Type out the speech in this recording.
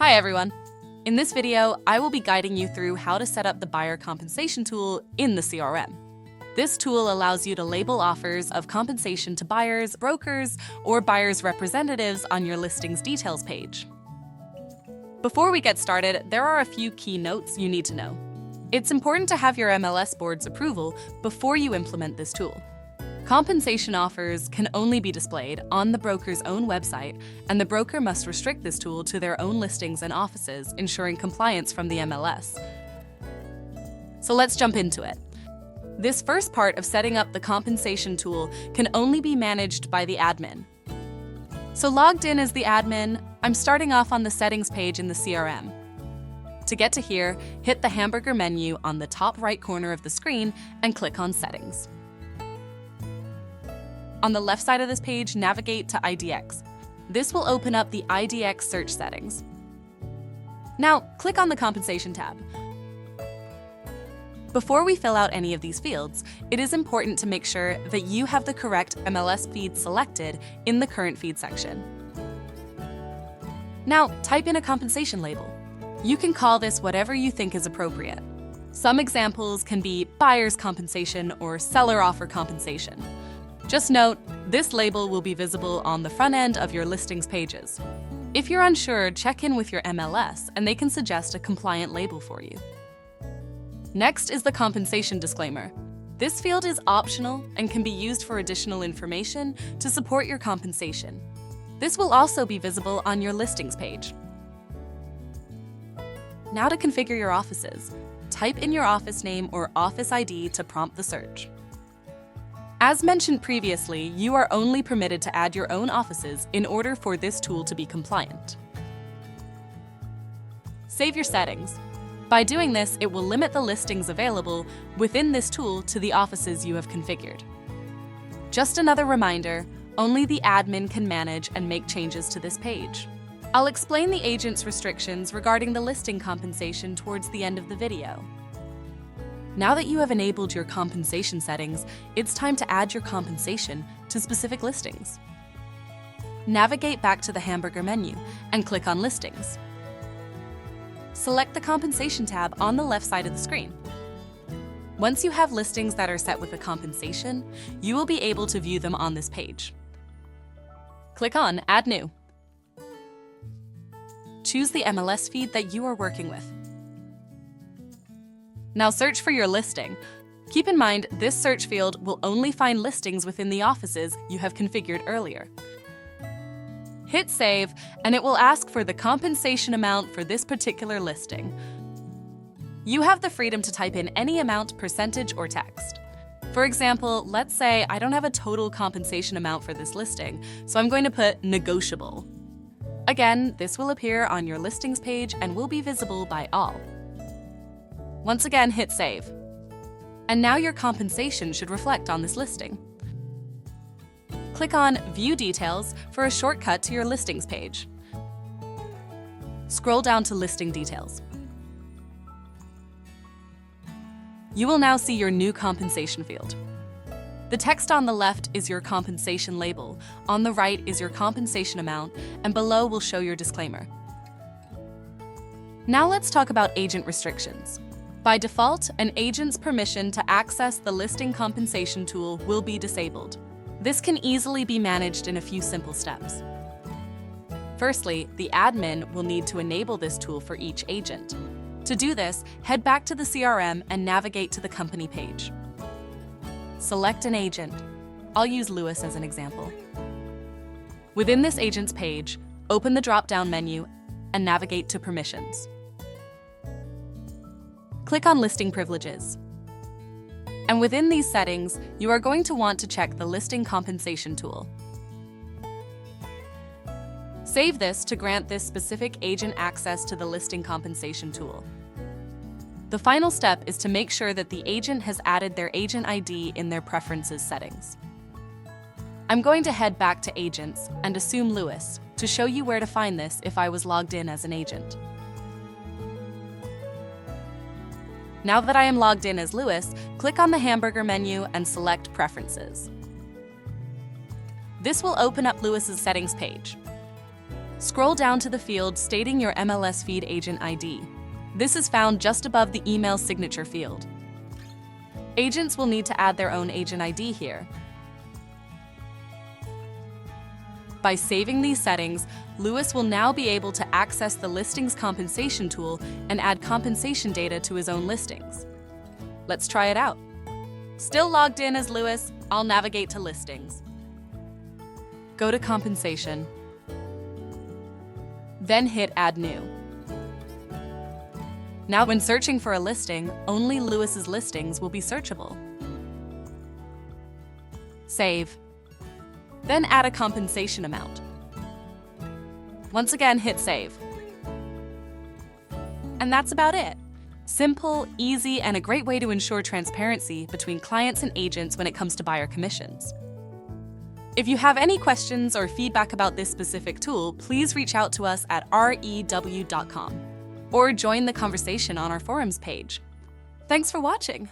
Hi everyone! In this video, I will be guiding you through how to set up the buyer compensation tool in the CRM. This tool allows you to label offers of compensation to buyers, brokers, or buyers' representatives on your listings details page. Before we get started, there are a few key notes you need to know. It's important to have your MLS board's approval before you implement this tool. Compensation offers can only be displayed on the broker's own website, and the broker must restrict this tool to their own listings and offices, ensuring compliance from the MLS. So let's jump into it. This first part of setting up the compensation tool can only be managed by the admin. So logged in as the admin, I'm starting off on the settings page in the CRM. To get to here, hit the hamburger menu on the top right corner of the screen and click on Settings. On the left side of this page, navigate to IDX. This will open up the IDX search settings. Now, click on the Compensation tab. Before we fill out any of these fields, it is important to make sure that you have the correct MLS feed selected in the Current Feed section. Now, type in a compensation label. You can call this whatever you think is appropriate. Some examples can be buyer's compensation or seller offer compensation. Just note, this label will be visible on the front end of your listings pages. If you're unsure, check in with your MLS and they can suggest a compliant label for you. Next is the compensation disclaimer. This field is optional and can be used for additional information to support your compensation. This will also be visible on your listings page. Now to configure your offices, type in your office name or office ID to prompt the search. As mentioned previously, you are only permitted to add your own offices in order for this tool to be compliant. Save your settings. By doing this, it will limit the listings available within this tool to the offices you have configured. Just another reminder, only the admin can manage and make changes to this page. I'll explain the agent's restrictions regarding the listing compensation towards the end of the video. Now that you have enabled your compensation settings, it's time to add your compensation to specific listings. Navigate back to the hamburger menu and click on Listings. Select the Compensation tab on the left side of the screen. Once you have listings that are set with a compensation, you will be able to view them on this page. Click on Add New. Choose the MLS feed that you are working with. Now search for your listing. Keep in mind, this search field will only find listings within the offices you have configured earlier. Hit Save, and it will ask for the compensation amount for this particular listing. You have the freedom to type in any amount, percentage, or text. For example, let's say I don't have a total compensation amount for this listing, so I'm going to put negotiable. Again, this will appear on your listings page and will be visible by all. Once again, hit Save. And now your compensation should reflect on this listing. Click on View Details for a shortcut to your listings page. Scroll down to Listing Details. You will now see your new compensation field. The text on the left is your compensation label, on the right is your compensation amount, and below will show your disclaimer. Now let's talk about agent restrictions. By default, an agent's permission to access the listing compensation tool will be disabled. This can easily be managed in a few simple steps. Firstly, the admin will need to enable this tool for each agent. To do this, head back to the CRM and navigate to the company page. Select an agent. I'll use Lewis as an example. Within this agent's page, open the drop-down menu and navigate to Permissions. Click on Listing Privileges. And within these settings, you are going to want to check the Listing Compensation tool. Save this to grant this specific agent access to the Listing Compensation tool. The final step is to make sure that the agent has added their agent ID in their Preferences settings. I'm going to head back to Agents and assume Lewis to show you where to find this if I was logged in as an agent. Now that I am logged in as Lewis, click on the hamburger menu and select Preferences. This will open up Lewis's settings page. Scroll down to the field stating your MLS feed agent ID. This is found just above the email signature field. Agents will need to add their own agent ID here. By saving these settings, Louis will now be able to access the listings compensation tool and add compensation data to his own listings. Let's try it out. Still logged in as Louis, I'll navigate to listings. Go to compensation. Then hit Add New. Now when searching for a listing, only Louis's listings will be searchable. Save. Then add a compensation amount. Once again, hit Save. And that's about it. Simple, easy, and a great way to ensure transparency between clients and agents when it comes to buyer commissions. If you have any questions or feedback about this specific tool, please reach out to us at rew.com or join the conversation on our forums page. Thanks for watching.